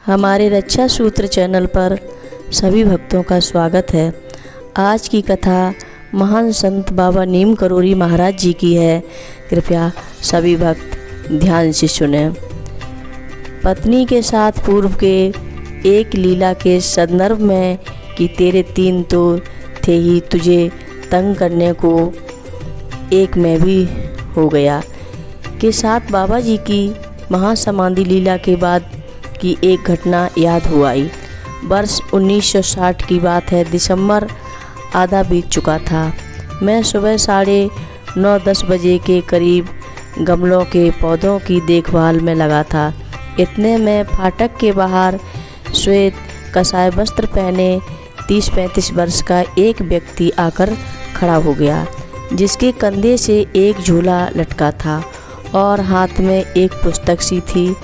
हमारे रक्षा सूत्र चैनल पर सभी भक्तों का स्वागत है। आज की कथा महान संत बाबा नीम करोली महाराज जी की है। कृपया सभी भक्त ध्यान से सुने। पत्नी के साथ पूर्व के एक लीला के संदर्भ में कि तेरे तीन तो थे ही तुझे तंग करने को, एक मैं भी हो गया के साथ बाबा जी की महासमाधि लीला के बाद की एक घटना याद हो आई। वर्ष 1960 की बात है। दिसंबर आधा बीत चुका था। मैं सुबह 9:30 बजे के करीब गमलों के पौधों की देखभाल में लगा था। इतने में फाटक के बाहर श्वेत कसाय वस्त्र पहने 30-35 वर्ष का एक व्यक्ति आकर खड़ा हो गया, जिसके कंधे से एक झोला लटका था और हाथ में एक पुस्तक सी थी,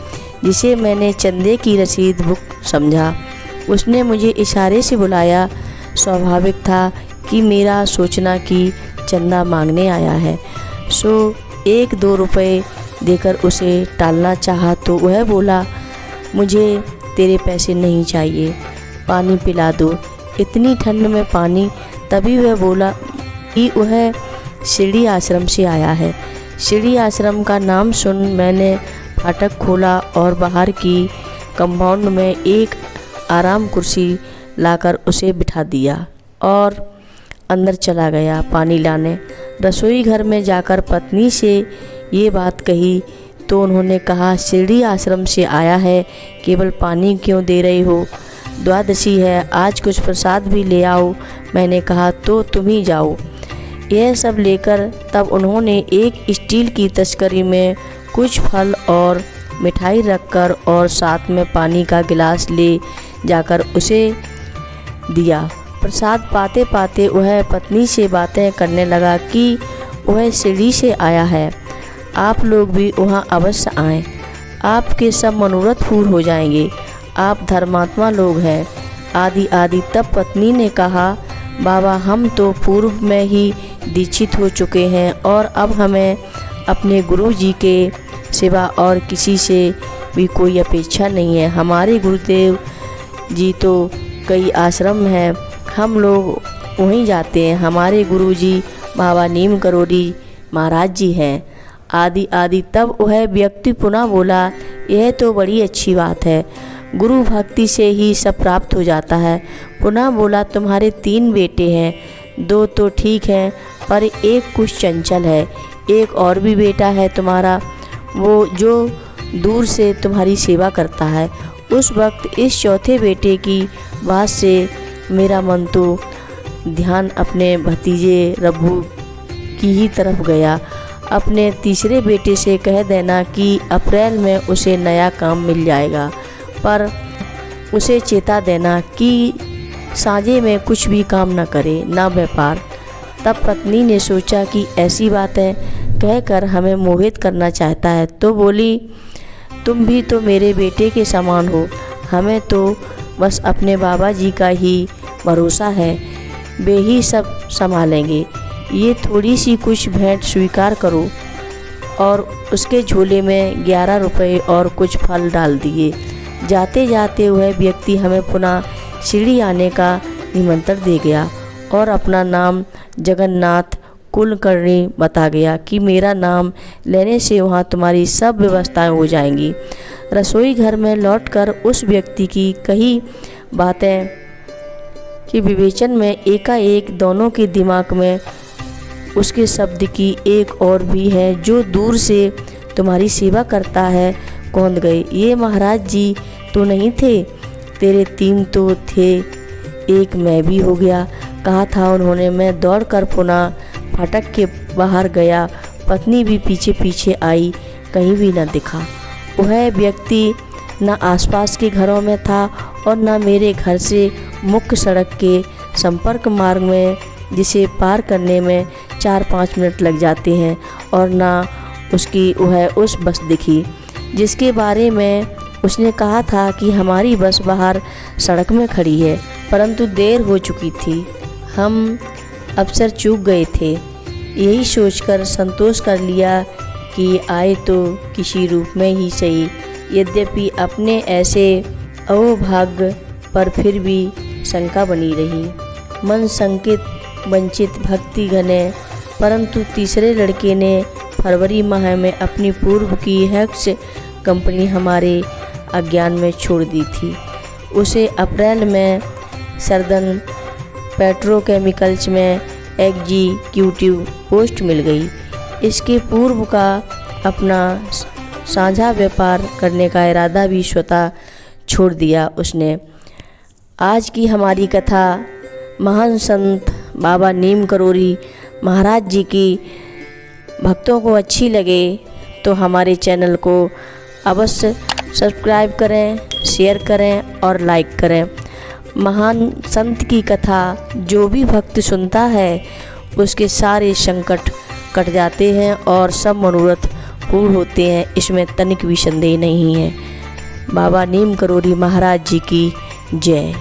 जिसे मैंने चंदे की रसीद बुक समझा। उसने मुझे इशारे से बुलाया। स्वाभाविक था कि मेरा सोचना कि चंदा मांगने आया है, सो 1-2 रुपए देकर उसे टालना चाहा तो वह बोला, मुझे तेरे पैसे नहीं चाहिए, पानी पिला दो। इतनी ठंड में पानी। तभी वह बोला कि वह शिरडी आश्रम से आया है। शिरडी आश्रम का नाम सुन मैंने फाटक खोला और बाहर की कंपाउंड में एक आराम कुर्सी लाकर उसे बिठा दिया और अंदर चला गया पानी लाने। रसोई घर में जाकर पत्नी से ये बात कही तो उन्होंने कहा, शिरडी आश्रम से आया है, केवल पानी क्यों दे रही हो? द्वादशी है, आज कुछ प्रसाद भी ले आओ। मैंने कहा तो तुम ही जाओ। यह सब लेकर तब उन्होंने एक स्टील की तस्करी में कुछ फल और मिठाई रखकर और साथ में पानी का गिलास ले जाकर उसे दिया। प्रसाद पाते पाते वह पत्नी से बातें करने लगा कि वह शिरडी से आया है, आप लोग भी वहाँ अवश्य आएं, आपके सब मनोरथ पूर्ण हो जाएंगे, आप धर्मात्मा लोग हैं, आदि आदि। तब पत्नी ने कहा, बाबा हम तो पूर्व में ही दीक्षित हो चुके हैं और अब हमें अपने गुरु जी के सिवा और किसी से भी कोई अपेक्षा नहीं है। हमारे गुरुदेव जी तो कई आश्रम हैं, हम लोग वहीं जाते हैं, हमारे गुरु जी बाबा नीम करोली महाराज जी हैं, आदि आदि। तब वह व्यक्ति पुनः बोला, यह तो बड़ी अच्छी बात है, गुरु भक्ति से ही सब प्राप्त हो जाता है। पुनः बोला, तुम्हारे 3 बेटे हैं, 2 तो ठीक हैं पर एक कुछ चंचल है, एक और भी बेटा है तुम्हारा, वो जो दूर से तुम्हारी सेवा करता है। उस वक्त इस चौथे बेटे की बात से मेरा मन तो ध्यान अपने भतीजे रब्बू की ही तरफ गया। अपने तीसरे बेटे से कह देना कि अप्रैल में उसे नया काम मिल जाएगा, पर उसे चेता देना कि साझे में कुछ भी काम न करे, ना व्यापार। तब पत्नी ने सोचा कि ऐसी बातें कहकर हमें मोहित करना चाहता है, तो बोली, तुम भी तो मेरे बेटे के समान हो, हमें तो बस अपने बाबा जी का ही भरोसा है, वे ही सब संभालेंगे। ये थोड़ी सी कुछ भेंट स्वीकार करो। और उसके झोले में 11 रुपए और कुछ फल डाल दिए। जाते जाते वह व्यक्ति हमें पुनः शिरडी आने का निमंत्रण दे गया और अपना नाम जगन्नाथ कुलकर्णी बता गया कि मेरा नाम लेने से वहाँ तुम्हारी सब व्यवस्थाएं हो जाएंगी। रसोई घर में लौटकर उस व्यक्ति की कही बातें के विवेचन में एकाएक दोनों के दिमाग में उसके शब्द की एक और भी है, जो दूर से तुम्हारी सेवा करता है, कौंध गए। ये महाराज जी तो नहीं थे, तेरे 3 तो थे, एक मैं भी हो गया, कहा था उन्होंने। मैं दौड़कर पुनः फाटक के बाहर गया। पत्नी भी पीछे पीछे आई, कहीं भी न दिखा। वह व्यक्ति न आसपास के घरों में था और न मेरे घर से मुख्य सड़क के संपर्क मार्ग में, जिसे पार करने में 4-5 मिनट लग जाते हैं, और न उसकी वह उस बस दिखी जिसके बारे में उसने कहा था कि हमारी बस बाहर सड़क में खड़ी है, परंतु देर हो चुकी थी, हम अवसर चूक गए थे। यही सोचकर संतोष कर लिया कि आए तो किसी रूप में ही सही। यद्यपि अपने ऐसे अवभाग्य पर फिर भी शंका बनी रही। मन संकित वंचित भक्ति घने, परंतु तीसरे लड़के ने फरवरी माह में अपनी पूर्व की हैक्स कंपनी हमारे अज्ञान में छोड़ दी थी। उसे अप्रैल में सर्दन पेट्रोकेमिकल्स में एग्जीक्यूटिव पोस्ट मिल गई। इसके पूर्व का अपना साझा व्यापार करने का इरादा भी स्वतः छोड़ दिया उसने। आज की हमारी कथा महान संत बाबा नीम करोरी महाराज जी की भक्तों को अच्छी लगे तो हमारे चैनल को अवश्य सब्सक्राइब करें, शेयर करें और लाइक करें। महान संत की कथा जो भी भक्त सुनता है उसके सारे संकट कट जाते हैं और सब मनोरथ पूर्ण होते हैं, इसमें तनिक भी संदेह नहीं है। बाबा नीम करोरी महाराज जी की जय।